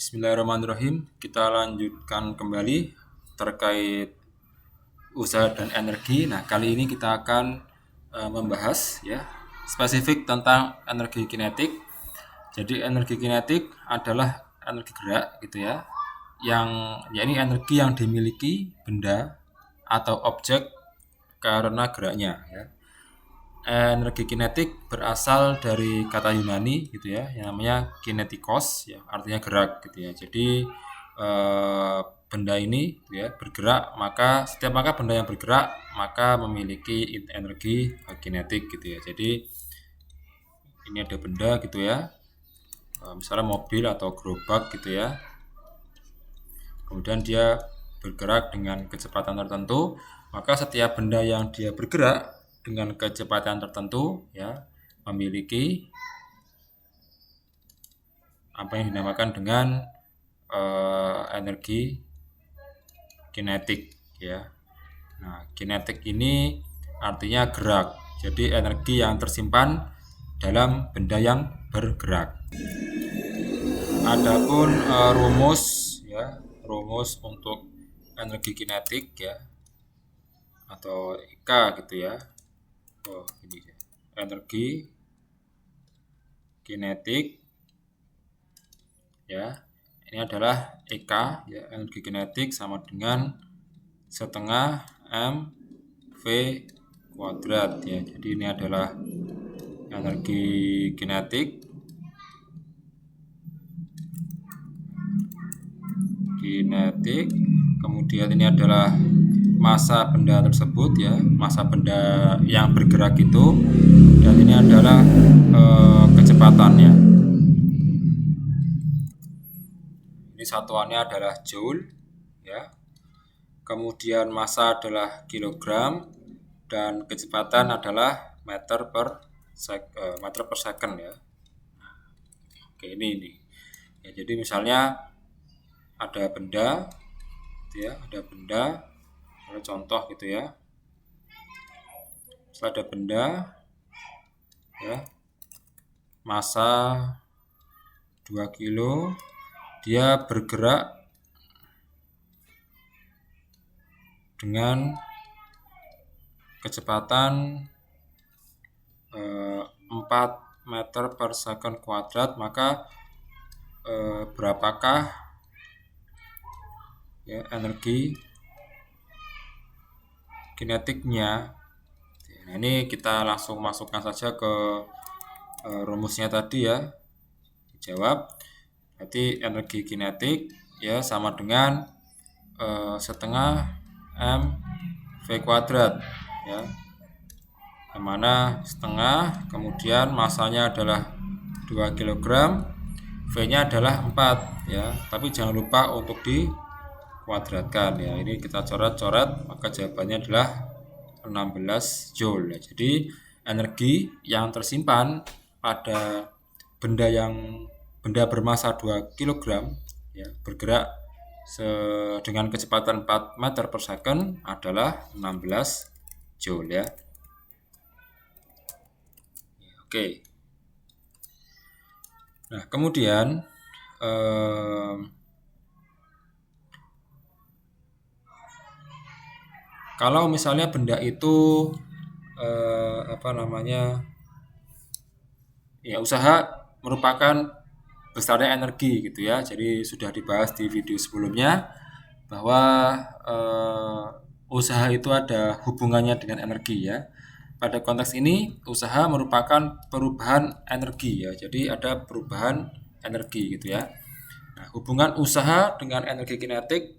Bismillahirrahmanirrahim. Kita lanjutkan kembali terkait usaha dan energi. Nah, kali ini kita akan membahas ya spesifik tentang energi kinetik. Jadi energi kinetik adalah energi gerak gitu ya, yakni energi yang dimiliki benda atau objek karena geraknya ya. Energi kinetik berasal dari kata Yunani gitu ya, yang namanya kinetikos ya, artinya gerak gitu ya. Jadi benda ini gitu ya bergerak, maka benda yang bergerak maka memiliki energi kinetik gitu ya. Jadi ini ada benda gitu ya, misalnya mobil atau gerobak gitu ya. Kemudian dia bergerak dengan kecepatan tertentu, maka setiap benda yang dia bergerak dengan kecepatan tertentu ya memiliki apa yang dinamakan dengan energi kinetik ya. Nah, kinetik ini artinya gerak. Jadi energi yang tersimpan dalam benda yang bergerak. Adapun rumus untuk energi kinetik ya atau IK gitu ya. Ini energi kinetik ya. Ini adalah EK ya, energi kinetik sama dengan setengah mv kuadrat ya. Jadi ini adalah energi kinetik. Kemudian ini adalah massa benda tersebut ya, massa benda yang bergerak itu, dan ini adalah kecepatannya. Ini satuannya adalah joule ya. Kemudian massa adalah kilogram dan kecepatan adalah meter per second ya. Oke, ini. Ya, jadi misalnya ada benda gitu ya, contoh gitu ya. Setelah ada benda ya, massa 2 kilo, dia bergerak dengan kecepatan 4 meter per second kuadrat, maka berapakah ya energi kinetiknya? Nah, ini kita langsung masukkan saja ke rumusnya tadi ya, dijawab. Berarti energi kinetik ya sama dengan setengah mv kuadrat ya, yang mana setengah, kemudian massanya adalah 2 kg, V-nya adalah 4 ya, tapi jangan lupa untuk dikuadratkan ya. Ini kita coret-coret, maka jawabannya adalah 16 joule ya. Jadi energi yang tersimpan pada benda bermassa 2 kg ya, bergerak dengan kecepatan 4 meter per second adalah 16 joule ya. Oke. Nah, kemudian kalau misalnya benda itu usaha merupakan besarnya energi gitu ya. Jadi sudah dibahas di video sebelumnya bahwa usaha itu ada hubungannya dengan energi ya. Pada konteks ini usaha merupakan perubahan energi ya. Jadi ada perubahan energi gitu ya. Nah, hubungan usaha dengan energi kinetik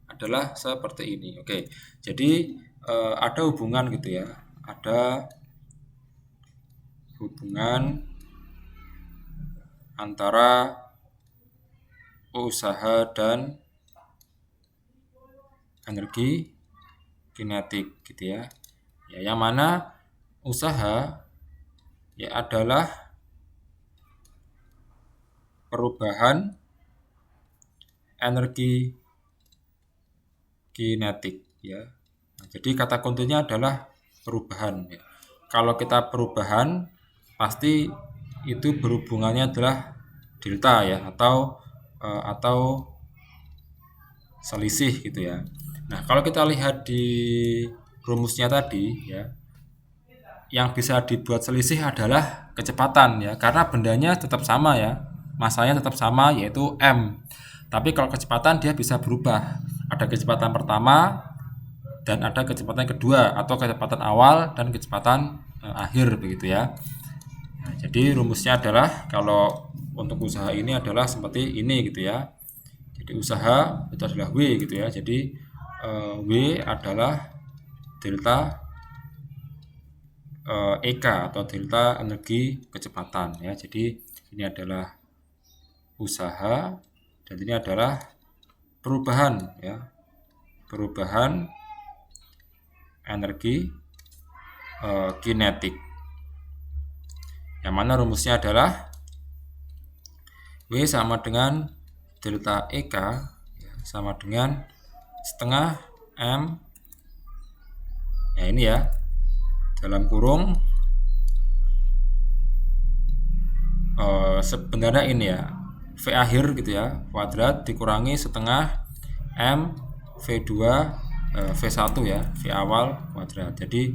adalah seperti ini. Oke. Jadi ada hubungan gitu ya. Ada hubungan antara usaha dan energi kinetik gitu ya. Ya, yang mana usaha ya adalah perubahan energi kinetik ya. Nah, jadi kata kuncinya adalah perubahan ya. Kalau kita perubahan pasti itu berhubungannya adalah delta ya, atau atau selisih gitu ya. Nah, kalau kita lihat di rumusnya tadi ya, yang bisa dibuat selisih adalah kecepatan ya, karena bendanya tetap sama ya, masanya tetap sama yaitu M. Tapi kalau kecepatan dia bisa berubah. Ada kecepatan pertama dan ada kecepatan kedua, atau kecepatan awal dan kecepatan akhir begitu ya. Nah, jadi rumusnya adalah kalau untuk usaha ini adalah seperti ini gitu ya. Jadi usaha itu adalah W gitu ya. Jadi W adalah delta EK atau delta energi kecepatan ya. Jadi ini adalah usaha dan ini adalah perubahan ya. Perubahan energi kinetik. Yang mana rumusnya adalah W sama dengan delta EK ya, sama dengan setengah M ya, ini ya, dalam kurung sebenarnya ini ya, V akhir gitu ya, kuadrat dikurangi setengah M V2 V1 ya, V awal kuadrat. Jadi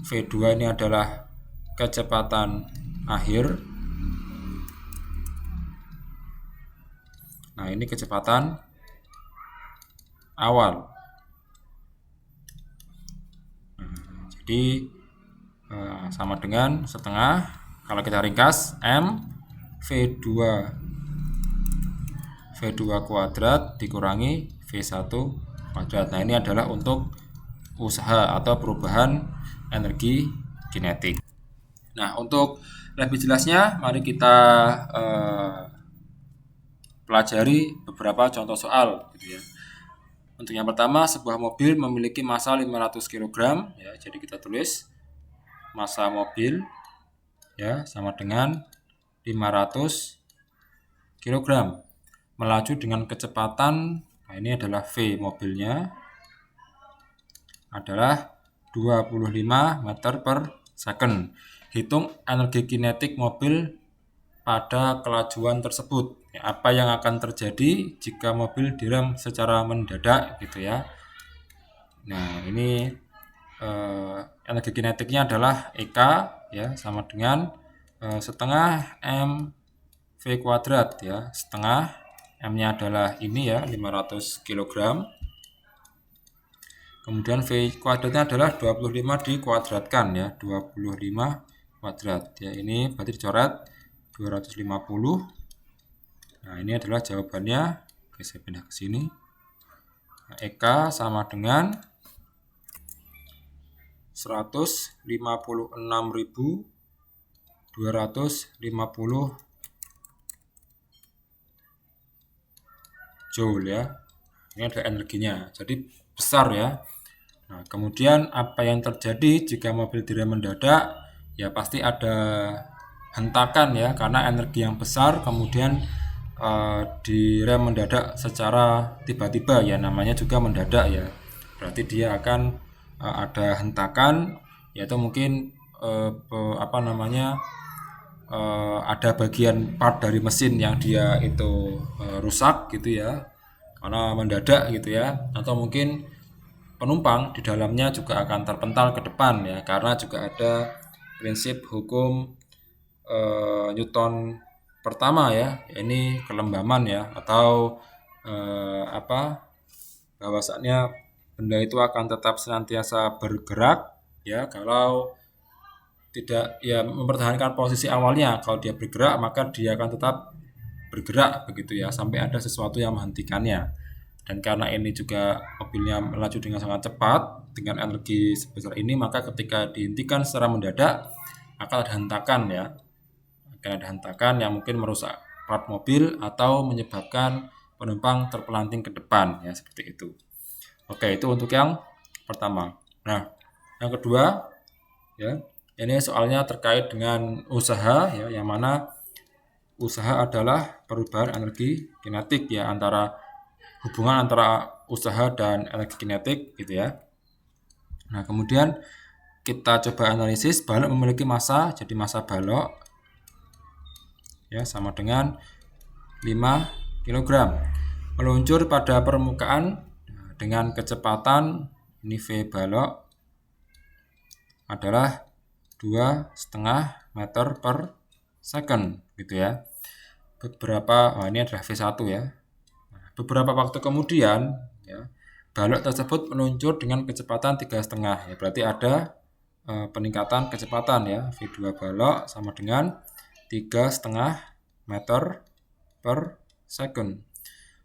V2 ini adalah kecepatan akhir. Nah, ini kecepatan awal. Jadi sama dengan setengah, kalau kita ringkas, M V2 kuadrat dikurangi V1 kuadrat. Nah, ini adalah untuk usaha atau perubahan energi kinetik. Nah, untuk lebih jelasnya mari kita pelajari beberapa contoh soal gitu ya. Untuk yang pertama, sebuah mobil memiliki massa 500 kg ya. Jadi kita tulis massa mobil ya sama dengan 500 kg. Melaju dengan kecepatan, nah ini adalah V mobilnya, adalah 25 meter per second. Hitung energi kinetik mobil pada kelajuan tersebut. Ya, apa yang akan terjadi jika mobil direm secara mendadak gitu ya. Nah, ini energi kinetiknya adalah EK ya, sama dengan setengah M V kuadrat ya. Setengah M-nya adalah ini ya, 500 kg. Kemudian V kuadratnya adalah 25 dikuadratkan ya, 25 kuadrat ya. Ini berarti dicoret 250. Nah, ini adalah jawabannya. Oke, saya pindah ke sini. Nah, EK sama dengan 156.250 joule ya. Ini ada energinya. Jadi besar ya. Nah, kemudian apa yang terjadi jika mobil direm mendadak? Ya pasti ada hentakan ya, karena energi yang besar kemudian direm mendadak secara tiba-tiba ya, namanya juga mendadak ya. Berarti dia akan ada hentakan, yaitu mungkin ada bagian part dari mesin yang dia itu rusak gitu ya, karena mendadak gitu ya, atau mungkin penumpang di dalamnya juga akan terpental ke depan ya, karena juga ada prinsip hukum Newton pertama ya, ini kelembaman ya, atau bahwasanya benda itu akan tetap senantiasa bergerak ya kalau tidak ya mempertahankan posisi awalnya. Kalau dia bergerak maka dia akan tetap bergerak begitu ya, sampai ada sesuatu yang menghentikannya. Dan karena ini juga mobilnya melaju dengan sangat cepat dengan energi sebesar ini, maka ketika dihentikan secara mendadak akan ada hentakan ya, akan ada hentakan yang mungkin merusak part mobil atau menyebabkan penumpang terpelanting ke depan ya, seperti itu. Oke, itu untuk yang pertama. Nah, yang kedua ya, ini soalnya terkait dengan usaha ya, yang mana usaha adalah perubahan energi kinetik ya, hubungan antara usaha dan energi kinetik gitu ya. Nah, kemudian kita coba analisis. Balok memiliki massa, jadi massa balok ya sama dengan 5 kg. Meluncur pada permukaan dengan kecepatan ini V balok adalah 2,5 meter per second gitu ya. Ini adalah V1 ya. Beberapa waktu kemudian ya, balok tersebut meluncur dengan kecepatan 3,5 ya, berarti ada peningkatan kecepatan ya. V2 balok sama dengan 3,5 meter per second.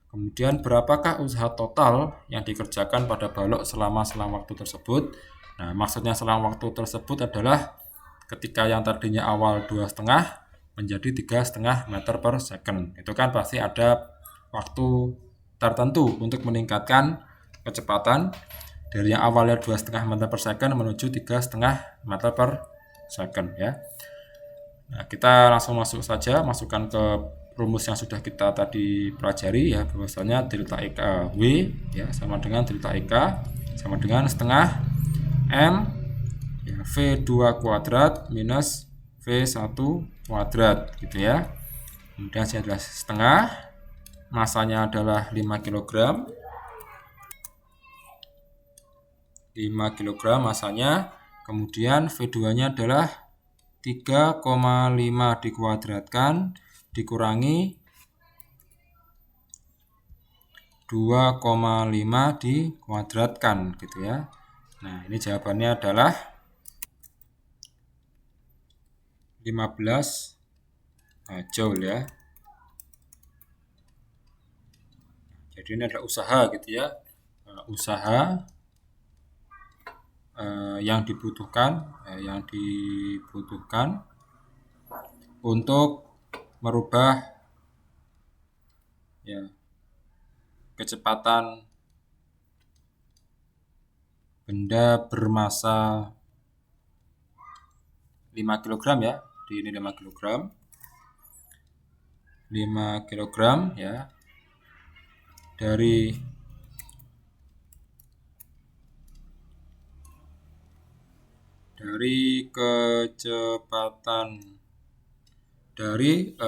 Kemudian berapakah usaha total yang dikerjakan pada balok selama selang waktu tersebut? Nah, maksudnya selang waktu tersebut adalah ketika yang tadinya awal 2,5 menjadi 3,5 meter per second. Itu kan pasti ada waktu tertentu untuk meningkatkan kecepatan dari yang awalnya 2,5 meter per second menuju 3,5 meter per second ya. Nah, kita langsung masukkan ke rumus yang sudah kita tadi pelajari ya, bahwasanya delta EK W ya sama dengan delta EK sama dengan setengah M ya, V2 kuadrat minus V1 kuadrat gitu ya. Kemudian saya adalah setengah, masanya adalah 5 kg. 5 kg masanya, kemudian V2-nya adalah 3,5 dikuadratkan dikurangi 2,5 dikuadratkan gitu ya. Nah, ini jawabannya adalah 15 joule ya. Jadi ini adalah usaha gitu ya. Usaha yang dibutuhkan untuk merubah ya kecepatan benda bermasa 5 kg ya. Di ini 5 kg. 5 kg ya. Dari kecepatan 2,5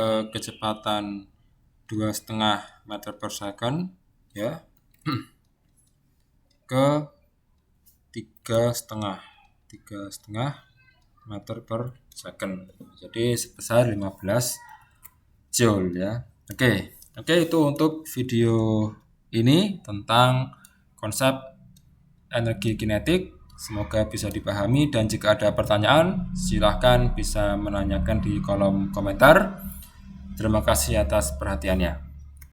meter per second ya ke 3,5 meter per second. Jadi sebesar 15 joule ya. Oke, itu untuk video ini tentang konsep energi kinetik. Semoga bisa dipahami, dan jika ada pertanyaan silahkan bisa menanyakan di kolom komentar. Terima kasih atas perhatiannya.